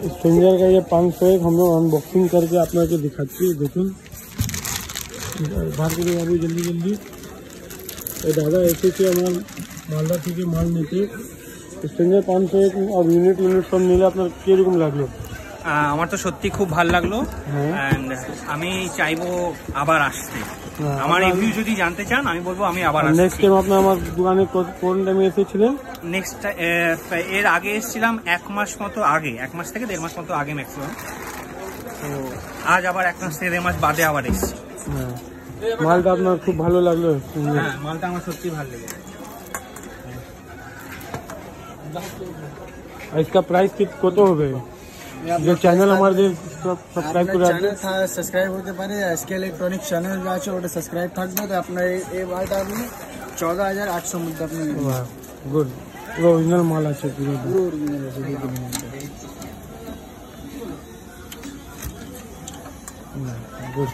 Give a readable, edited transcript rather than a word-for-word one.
Stranger का ये 501 हम लोग अनबॉक्सिंग करके আপনাকে दिखाচ্ছি। দেখুন बाहर করে যাবো जल्दी जल्दी। এই দাদা এসেছে আমার মালদা থেকে মাল নিতে। স্ট্রেঞ্জার 501 আর ইউনিট সব মিলে আপনার কিরকম লাগলো? আমার তো সত্যি খুব ভালো লাগলো এন্ড আমি চাইবো আবার আসতে। আমার রিভিউ যদি জানতে চান আমি বলবো আমি আবার আসছি। নেক্সট টাইম আপনি আমার দোকানে কোন টাইমে এসেছিলেন? নেক্সট এর আগে এসেছিলাম 1 মাস মতো আগে, 1 মাস থেকে 1.5 মাস মতো আগে ম্যাক্সিমাম। তো আজ আবার 1 মাস থেকে 1.5 মাস বাদে আবার এসেছি। মালটা আপনার খুব ভালো লাগলো? হ্যাঁ, মালটা আমার সত্যি ভালো লেগেছে। इसका प्राइस কত হবে? যে চ্যানেল আমাদের সাবস্ক্রাইব করে চ্যানেল সাবস্ক্রাইব হতে পারে, এসকে ইলেকট্রনিক চ্যানেল আছে ওটা সাবস্ক্রাইব থাকবে, তো আপনার এই মালটা আপনি 14800 মধ্যে আপনি গুড অরিজিনাল মাল আছে, পুরো অরিজিনাল আছে। গুড।